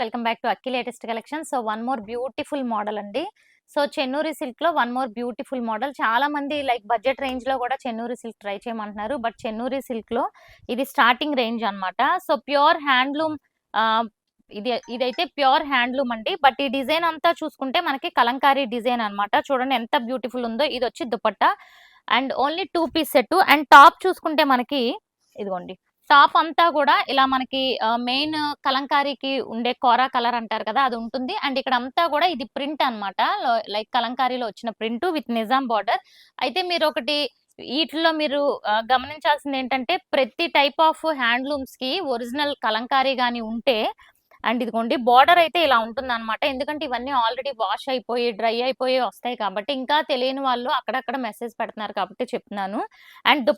Welcome back to Akki latest collection. So one more beautiful model అండి. So Chennuri silk లో one more beautiful model. చాలా మంది like budget range లో కూడా Chennuri silk try చేయమంటున్నారు. But Chennuri silk లో ఇది స్టార్టింగ్ రేంజ్ అన్నమాట. సో ప్యూర్ హ్యాండ్లూమ్, ఇదైతే ప్యూర్ హ్యాండ్లూమ్ అండి. బట్ ఈ డిజైన్ అంతా చూసుకుంటే మనకి కలంకారీ డిజైన్ అన్నమాట. చూడండి ఎంత బ్యూటిఫుల్ ఉందో. ఇది వచ్చి dupatta and only 2 piece set. And top చూసుకుంటే మనకి ఇదిగోండి, టాప్ అంతా కూడా ఇలా మనకి మెయిన్ కలంకారీకి ఉండే కోరా కలర్ అంటారు కదా, అది ఉంటుంది. అండ్ ఇక్కడ అంతా కూడా ఇది ప్రింట్ అన్నమాట. లైక్ కలంకారీలో వచ్చిన ప్రింట్ విత్ నిజాం బార్డర్. అయితే మీరు ఒకటి వీటిలో మీరు గమనించాల్సింది ఏంటంటే, ప్రతి టైప్ ఆఫ్ హ్యాండ్లూమ్స్ కి ఒరిజినల్ కలంకారీ గాని ఉంటే, అండ్ ఇదిగోండి బార్డర్ అయితే ఇలా ఉంటుంది అనమాట. ఎందుకంటే ఇవన్నీ ఆల్రెడీ వాష్ అయిపోయి డ్రై అయిపోయి వస్తాయి కాబట్టి, ఇంకా తెలియని వాళ్ళు అక్కడక్కడ మెసేజ్ పెడుతున్నారు కాబట్టి చెప్తున్నాను. అండ్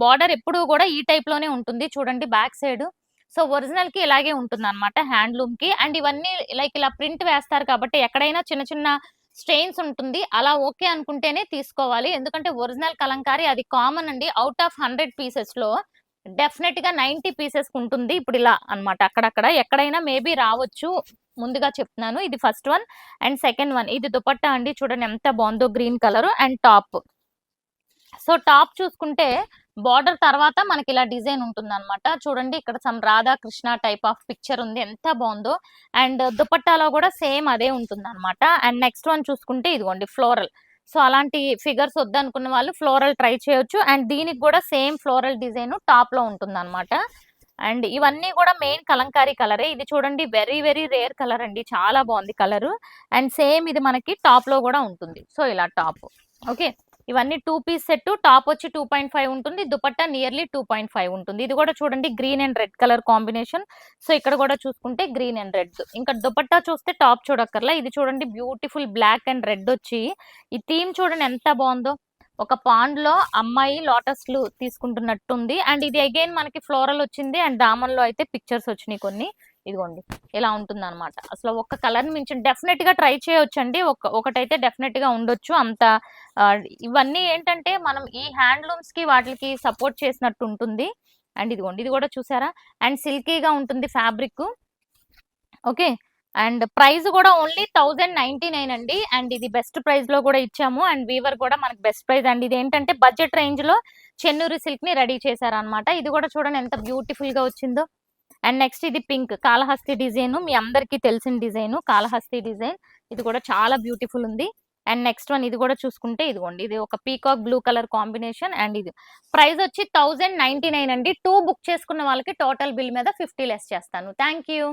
బార్డర్ ఎప్పుడు కూడా ఈ టైప్ లోనే ఉంటుంది. చూడండి బ్యాక్ సైడ్. సో ఒరిజినల్ కి ఇలాగే ఉంటుంది అనమాట హ్యాండ్లూమ్ కి. అండ్ ఇవన్నీ లైక్ ఇలా ప్రింట్ వేస్తారు కాబట్టి ఎక్కడైనా చిన్న చిన్న స్ట్రెయిన్స్ ఉంటుంది. అలా ఓకే అనుకుంటేనే తీసుకోవాలి. ఎందుకంటే ఒరిజినల్ కలంకారీ అది కామన్ అండి. అవుట్ ఆఫ్ 100 పీసెస్ లో డెఫినెట్ గా 90 పీసెస్ ఉంటుంది. ఇప్పుడు ఇలా అన్నమాట. అక్కడక్కడ ఎక్కడైనా మేబీ రావచ్చు, ముందుగా చెప్తున్నాను. ఇది first one. And second one ఇది దుపట్టా అండి. చూడండి ఎంత బాగుందో, green colour. And top. So top చూసుకుంటే బార్డర్ తర్వాత మనకి ఇలా డిజైన్ ఉంటుంది అనమాట. చూడండి ఇక్కడ some Radhakrishna type of picture ఉంది, ఎంత బాగుందో. అండ్ దుపట్టాలో కూడా సేమ్ అదే ఉంటుంది అనమాట. అండ్ నెక్స్ట్ వన్ చూసుకుంటే ఇదిగోండి ఫ్లోరల్. సో అలాంటి ఫిగర్స్ వద్దనుకున్న వాళ్ళు ఫ్లోరల్ ట్రై చేయొచ్చు. అండ్ దీనికి కూడా సేమ్ ఫ్లోరల్ డిజైన్ టాప్ లో ఉంటుంది అనమాట. అండ్ ఇవన్నీ కూడా మెయిన్ కలంకారీ కలరే. ఇది చూడండి వెరీ వెరీ రేర్ కలర్ అండి, చాలా బాగుంది కలర్. అండ్ సేమ్ ఇది మనకి టాప్ లో కూడా ఉంటుంది. సో ఇలా టాప్. ఓకే, ఇవన్నీ 2 పీస్ సెట్. టాప్ వచ్చి 2.5 ఉంటుంది, దుపట్టా నియర్లీ 2.5 ఉంటుంది. ఇది కూడా చూడండి green and red colour combination. So ఇక్కడ కూడా చూసుకుంటే గ్రీన్ అండ్ రెడ్. ఇంకా దుపట్టా చూస్తే టాప్ చూడక్కర్లా. ఇది చూడండి బ్యూటిఫుల్ బ్లాక్ అండ్ రెడ్ వచ్చి, ఈ థీమ్ చూడండి ఎంత బాగుందో. ఒక పాండ్ లో అమ్మాయి లోటస్లు తీసుకుంటున్నట్టుంది. అండ్ ఇది అగైన్ మనకి ఫ్లోరల్ వచ్చింది. అండ్ దామన్లో అయితే పిక్చర్స్ వచ్చినాయి కొన్ని. ఇదిగోండి ఇలా ఉంటుంది అనమాట. అసలు ఒక్క కలర్ మించి డెఫినెట్ గా ట్రై చేయొచ్చండి. ఒకటైతే డెఫినెట్ గా ఉండొచ్చు. అంత ఇవన్నీ ఏంటంటే మనం ఈ హ్యాండ్లూమ్స్ కి వాటికి సపోర్ట్ చేసినట్టు ఉంటుంది. అండ్ ఇదిగోండి ఇది కూడా చూసారా. అండ్ సిల్కీగా ఉంటుంది ఫ్యాబ్రిక్. ఓకే, అండ్ ప్రైస్ కూడా ఓన్లీ 1099 అండి. అండ్ ఇది బెస్ట్ ప్రైస్ లో కూడా ఇచ్చాము. అండ్ వీవర్ కూడా మనకి బెస్ట్ ప్రైస్ అండి. ఇది ఏంటంటే బడ్జెట్ రేంజ్ లో చెన్నూరి సిల్క్ ని రెడీ చేశారనమాట. ఇది కూడా చూడండి ఎంత బ్యూటిఫుల్ గా వచ్చిందో. అండ్ నెక్స్ట్ ఇది పింక్ కాళహస్తి డిజైన్, మీ అందరికి తెలిసిన డిజైన్ కాళహస్తి డిజైన్. ఇది కూడా చాలా బ్యూటిఫుల్ ఉంది. అండ్ నెక్స్ట్ వన్ ఇది కూడా చూసుకుంటే ఇదిగోండి, ఇది ఒక peacock blue colour combination. And ఇది ప్రైస్ వచ్చి 1099 అండి. 2 బుక్ చేసుకున్న వాళ్ళకి టోటల్ బిల్ మీద 50 లెస్ చేస్తాను. Thank you.